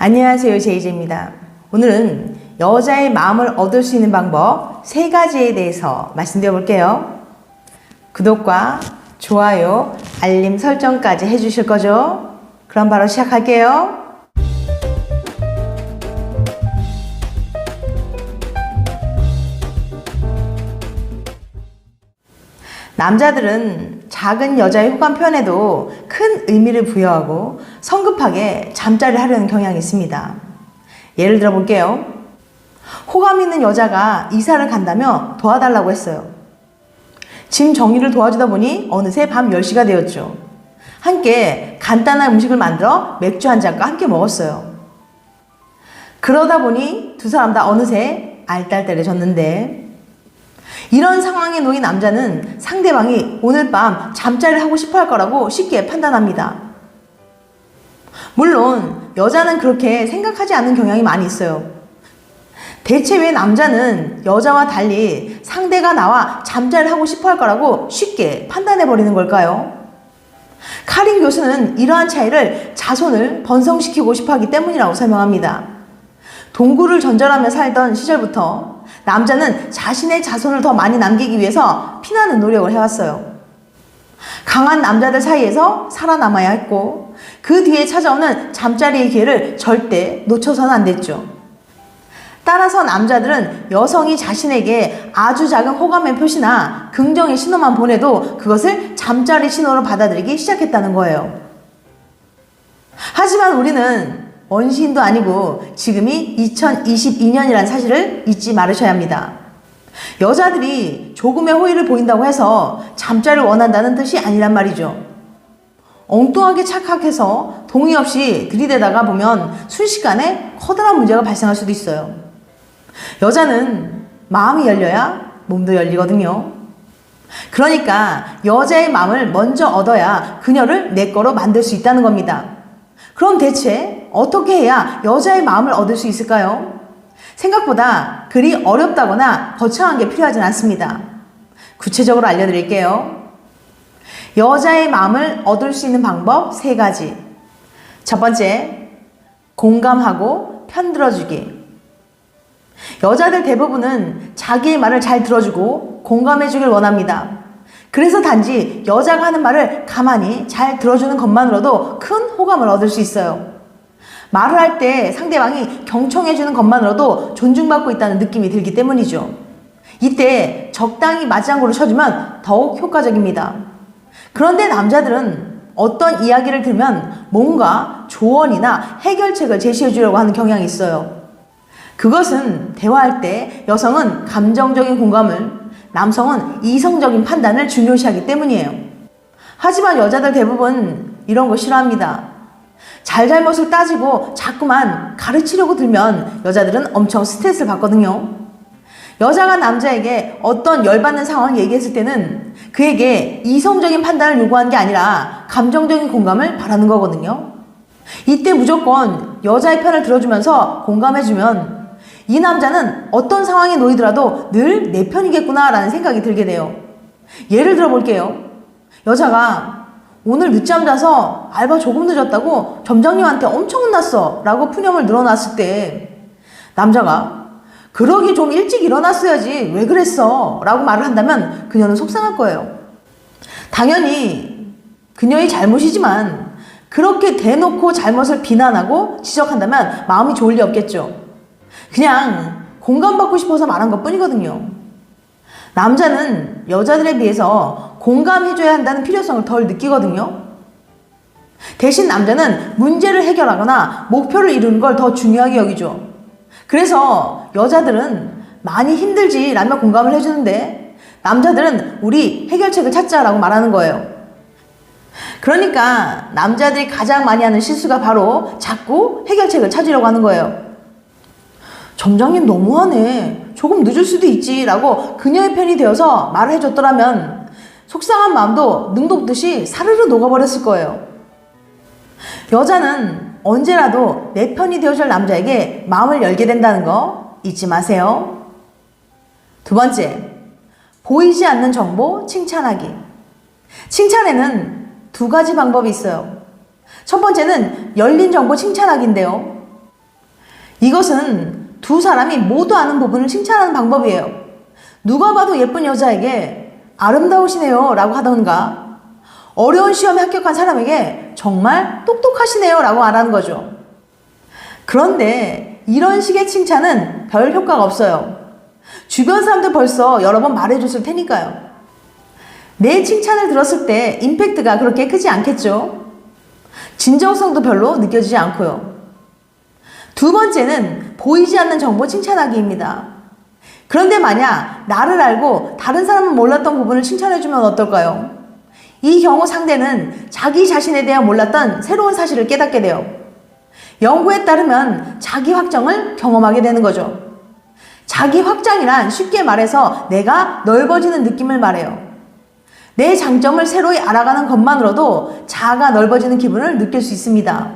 안녕하세요, 제이제입니다. 오늘은 여자의 마음을 얻을 수 있는 방법 3가지에 대해서 말씀드려 볼게요. 구독과 좋아요, 알림 설정까지 해주실 거죠? 그럼 바로 시작할게요. 남자들은 작은 여자의 호감 표현에도 큰 의미를 부여하고 성급하게 잠자리를 하려는 경향이 있습니다. 예를 들어 볼게요. 호감 있는 여자가 이사를 간다며 도와달라고 했어요. 짐 정리를 도와주다 보니 어느새 밤 10시가 되었죠. 함께 간단한 음식을 만들어 맥주 한 잔과 함께 먹었어요. 그러다 보니 두 사람 다 어느새 알딸딸해졌는데, 이런 상황에 놓인 남자는 상대방이 오늘 밤 잠자리를 하고 싶어 할 거라고 쉽게 판단합니다. 물론 여자는 그렇게 생각하지 않는 경향이 많이 있어요. 대체 왜 남자는 여자와 달리 상대가 나와 잠자리를 하고 싶어 할 거라고 쉽게 판단해 버리는 걸까요? 카린 교수는 이러한 차이를 자손을 번성시키고 싶어 하기 때문이라고 설명합니다. 동굴을 전전하며 살던 시절부터 남자는 자신의 자손을 더 많이 남기기 위해서 피나는 노력을 해왔어요. 강한 남자들 사이에서 살아남아야 했고, 그 뒤에 찾아오는 잠자리의 기회를 절대 놓쳐서는 안 됐죠. 따라서 남자들은 여성이 자신에게 아주 작은 호감의 표시나 긍정의 신호만 보내도 그것을 잠자리 신호로 받아들이기 시작했다는 거예요. 하지만 우리는 원시인도 아니고 지금이 2022년이라는 사실을 잊지 말으셔야 합니다. 여자들이 조금의 호의를 보인다고 해서 잠자리를 원한다는 뜻이 아니란 말이죠. 엉뚱하게 착각해서 동의 없이 들이대다가 보면 순식간에 커다란 문제가 발생할 수도 있어요. 여자는 마음이 열려야 몸도 열리거든요. 그러니까 여자의 마음을 먼저 얻어야 그녀를 내 거로 만들 수 있다는 겁니다. 그럼 대체 어떻게 해야 여자의 마음을 얻을 수 있을까요? 생각보다 그리 어렵다거나 거창한 게 필요하진 않습니다. 구체적으로 알려드릴게요. 여자의 마음을 얻을 수 있는 방법 3가지. 첫 번째, 공감하고 편들어주기. 여자들 대부분은 자기의 말을 잘 들어주고 공감해주길 원합니다. 그래서 단지 여자가 하는 말을 가만히 잘 들어주는 것만으로도 큰 호감을 얻을 수 있어요. 말을 할 때 상대방이 경청해주는 것만으로도 존중받고 있다는 느낌이 들기 때문이죠. 이때 적당히 맞장구를 쳐주면 더욱 효과적입니다. 그런데 남자들은 어떤 이야기를 들으면 뭔가 조언이나 해결책을 제시해 주려고 하는 경향이 있어요. 그것은 대화할 때 여성은 감정적인 공감을, 남성은 이성적인 판단을 중요시하기 때문이에요. 하지만 여자들 대부분 이런 거 싫어합니다. 잘잘못을 따지고 자꾸만 가르치려고 들면 여자들은 엄청 스트레스를 받거든요. 여자가 남자에게 어떤 열받는 상황을 얘기했을 때는 그에게 이성적인 판단을 요구하는 게 아니라 감정적인 공감을 바라는 거거든요. 이때 무조건 여자의 편을 들어주면서 공감해주면 이 남자는 어떤 상황에 놓이더라도 늘 내 편이겠구나 라는 생각이 들게 돼요. 예를 들어 볼게요. 여자가 오늘 늦잠 자서 알바 조금 늦었다고 점장님한테 엄청 혼났어 라고 푸념을 늘어놨을 때 남자가 그러기 좀 일찍 일어났어야지 왜 그랬어 라고 말을 한다면 그녀는 속상할 거예요. 당연히 그녀의 잘못이지만 그렇게 대놓고 잘못을 비난하고 지적한다면 마음이 좋을 리 없겠죠. 그냥 공감받고 싶어서 말한 것 뿐이거든요. 남자는 여자들에 비해서 공감해줘야 한다는 필요성을 덜 느끼거든요. 대신 남자는 문제를 해결하거나 목표를 이루는 걸 더 중요하게 여기죠. 그래서 여자들은 많이 힘들지 라며 공감을 해주는데 남자들은 우리 해결책을 찾자라고 말하는 거예요. 그러니까 남자들이 가장 많이 하는 실수가 바로 자꾸 해결책을 찾으려고 하는 거예요. 점장님 너무하네. 조금 늦을 수도 있지 라고 그녀의 편이 되어서 말을 해줬더라면 속상한 마음도 능독듯이 사르르 녹아버렸을 거예요. 여자는 언제라도 내 편이 되어줄 남자에게 마음을 열게 된다는 거 잊지 마세요. 두 번째, 보이지 않는 정보 칭찬하기. 칭찬에는 2가지 방법이 있어요. 첫 번째는 열린 정보 칭찬하기인데요. 이것은 두 사람이 모두 아는 부분을 칭찬하는 방법이에요. 누가 봐도 예쁜 여자에게 아름다우시네요 라고 하던가, 어려운 시험에 합격한 사람에게 정말 똑똑하시네요 라고 말하는 거죠. 그런데 이런 식의 칭찬은 별 효과가 없어요. 주변 사람들 벌써 여러 번 말해줬을 테니까요. 내 칭찬을 들었을 때 임팩트가 그렇게 크지 않겠죠. 진정성도 별로 느껴지지 않고요. 두 번째는 보이지 않는 정보 칭찬하기입니다. 그런데 만약 나를 알고 다른 사람은 몰랐던 부분을 칭찬해주면 어떨까요? 이 경우 상대는 자기 자신에 대해 몰랐던 새로운 사실을 깨닫게 돼요. 연구에 따르면 자기 확정을 경험하게 되는 거죠. 자기 확장이란 쉽게 말해서 내가 넓어지는 느낌을 말해요. 내 장점을 새로이 알아가는 것만으로도 자아가 넓어지는 기분을 느낄 수 있습니다.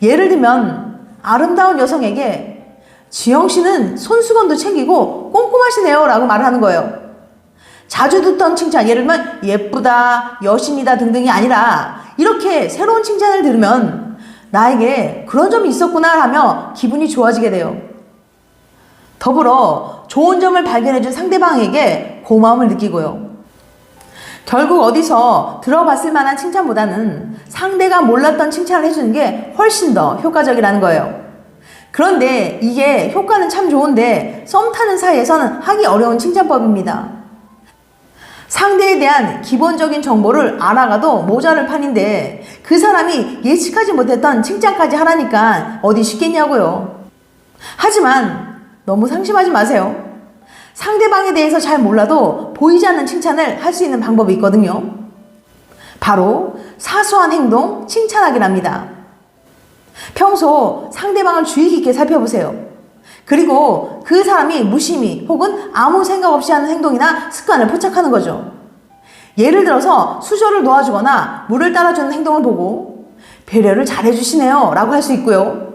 예를 들면 아름다운 여성에게 지영 씨는 손수건도 챙기고 꼼꼼하시네요 라고 말하는 거예요. 자주 듣던 칭찬, 예를 들면 예쁘다, 여신이다 등등이 아니라 이렇게 새로운 칭찬을 들으면 나에게 그런 점이 있었구나 하며 기분이 좋아지게 돼요. 더불어 좋은 점을 발견해준 상대방에게 고마움을 느끼고요. 결국 어디서 들어봤을 만한 칭찬보다는 상대가 몰랐던 칭찬을 해주는 게 훨씬 더 효과적이라는 거예요. 그런데 이게 효과는 참 좋은데 썸 타는 사이에서는 하기 어려운 칭찬법입니다. 상대에 대한 기본적인 정보를 알아가도 모자랄 판인데 그 사람이 예측하지 못했던 칭찬까지 하라니까 어디 쉽겠냐고요. 하지만 너무 상심하지 마세요. 상대방에 대해서 잘 몰라도 보이지 않는 칭찬을 할 수 있는 방법이 있거든요. 바로 사소한 행동 칭찬하기랍니다. 평소 상대방을 주의 깊게 살펴보세요. 그리고 그 사람이 무심히 혹은 아무 생각 없이 하는 행동이나 습관을 포착하는 거죠. 예를 들어서 수저를 놓아주거나 물을 따라주는 행동을 보고 배려를 잘해주시네요 라고 할 수 있고요.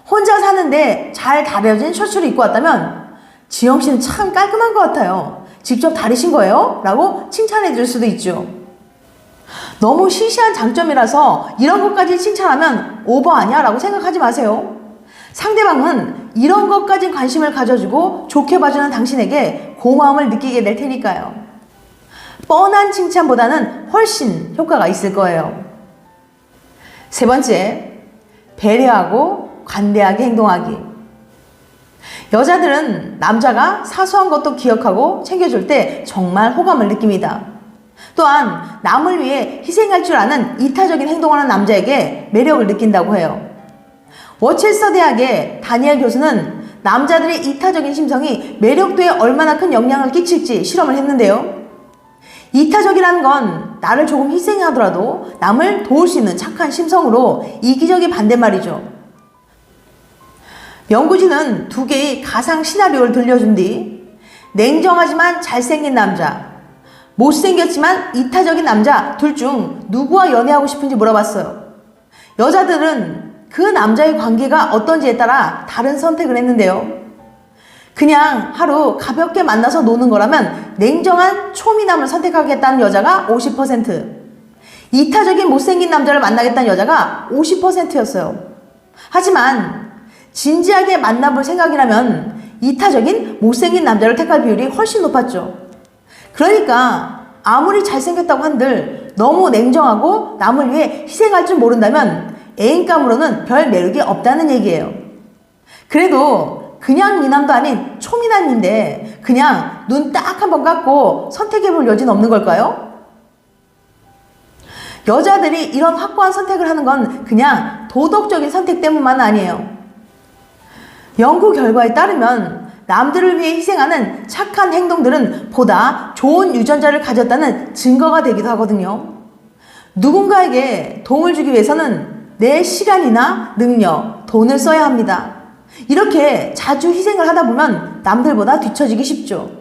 혼자 사는데 잘 다려진 셔츠를 입고 왔다면 지영 씨는 참 깔끔한 것 같아요. 직접 다리신 거예요? 라고 칭찬해 줄 수도 있죠. 너무 시시한 장점이라서 이런 것까지 칭찬하면 오버 아니야? 라고 생각하지 마세요. 상대방은 이런 것까지 관심을 가져주고 좋게 봐주는 당신에게 고마움을 느끼게 될 테니까요. 뻔한 칭찬보다는 훨씬 효과가 있을 거예요. 세 번째, 배려하고 관대하게 행동하기. 여자들은 남자가 사소한 것도 기억하고 챙겨줄 때 정말 호감을 느낍니다. 또한 남을 위해 희생할 줄 아는 이타적인 행동을 하는 남자에게 매력을 느낀다고 해요. 워체스터 대학의 다니엘 교수는 남자들의 이타적인 심성이 매력도에 얼마나 큰 영향을 끼칠지 실험을 했는데요. 이타적이라는 건 나를 조금 희생하더라도 남을 도울 수 있는 착한 심성으로 이기적인 반대말이죠. 연구진은 두 개의 가상 시나리오를 들려준 뒤 냉정하지만 잘생긴 남자, 못생겼지만 이타적인 남자 둘 중 누구와 연애하고 싶은지 물어봤어요. 여자들은 그 남자의 관계가 어떤지에 따라 다른 선택을 했는데요. 그냥 하루 가볍게 만나서 노는 거라면 냉정한 초미남을 선택하겠다는 여자가 50%, 이타적인 못생긴 남자를 만나겠다는 여자가 50%였어요. 하지만 진지하게 만나볼 생각이라면 이타적인 못생긴 남자를 택할 비율이 훨씬 높았죠. 그러니까 아무리 잘생겼다고 한들 너무 냉정하고 남을 위해 희생할 줄 모른다면 애인감으로는 별 매력이 없다는 얘기예요. 그래도 그냥 미남도 아닌 초미남인데 그냥 눈 딱 한 번 감고 선택해볼 여지는 없는 걸까요? 여자들이 이런 확고한 선택을 하는 건 그냥 도덕적인 선택 때문만 아니에요. 연구 결과에 따르면 남들을 위해 희생하는 착한 행동들은 보다 좋은 유전자를 가졌다는 증거가 되기도 하거든요. 누군가에게 도움을 주기 위해서는 내 시간이나 능력, 돈을 써야 합니다. 이렇게 자주 희생을 하다 보면 남들보다 뒤처지기 쉽죠.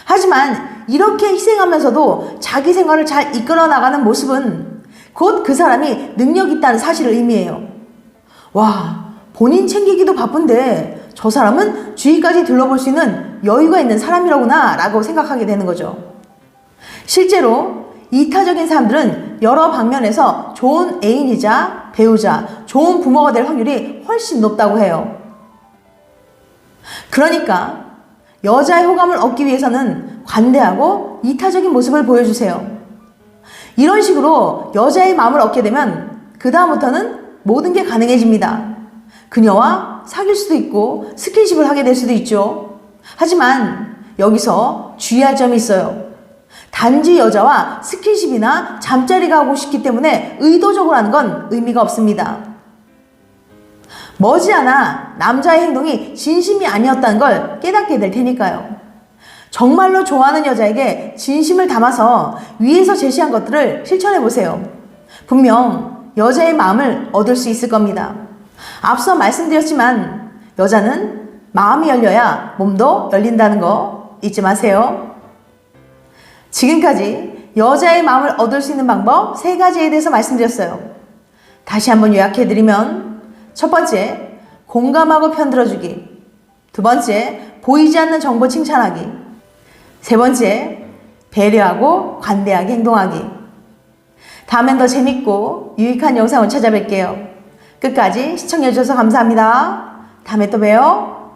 하지만 이렇게 희생하면서도 자기 생활을 잘 이끌어 나가는 모습은 곧 그 사람이 능력 있다는 사실을 의미해요. 와, 본인 챙기기도 바쁜데 저 사람은 주위까지 둘러볼 수 있는 여유가 있는 사람이로구나 라고 생각하게 되는 거죠. 실제로 이타적인 사람들은 여러 방면에서 좋은 애인이자 배우자, 좋은 부모가 될 확률이 훨씬 높다고 해요. 그러니까 여자의 호감을 얻기 위해서는 관대하고 이타적인 모습을 보여주세요. 이런 식으로 여자의 마음을 얻게 되면 그 다음부터는 모든 게 가능해집니다. 그녀와 사귈 수도 있고 스킨십을 하게 될 수도 있죠. 하지만 여기서 주의할 점이 있어요. 단지 여자와 스킨십이나 잠자리가 하고 싶기 때문에 의도적으로 하는 건 의미가 없습니다. 머지않아 남자의 행동이 진심이 아니었다는 걸 깨닫게 될 테니까요. 정말로 좋아하는 여자에게 진심을 담아서 위에서 제시한 것들을 실천해 보세요. 분명 여자의 마음을 얻을 수 있을 겁니다. 앞서 말씀드렸지만 여자는 마음이 열려야 몸도 열린다는 거 잊지 마세요. 지금까지 여자의 마음을 얻을 수 있는 방법 3가지에 대해서 말씀드렸어요. 다시 한번 요약해드리면 첫 번째, 공감하고 편들어주기. 두 번째, 보이지 않는 정보 칭찬하기. 세 번째, 배려하고 관대하게 행동하기. 다음엔 더 재밌고 유익한 영상을 찾아뵐게요. 끝까지 시청해주셔서 감사합니다. 다음에 또 봬요.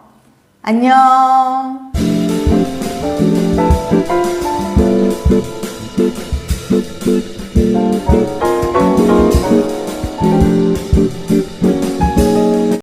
안녕.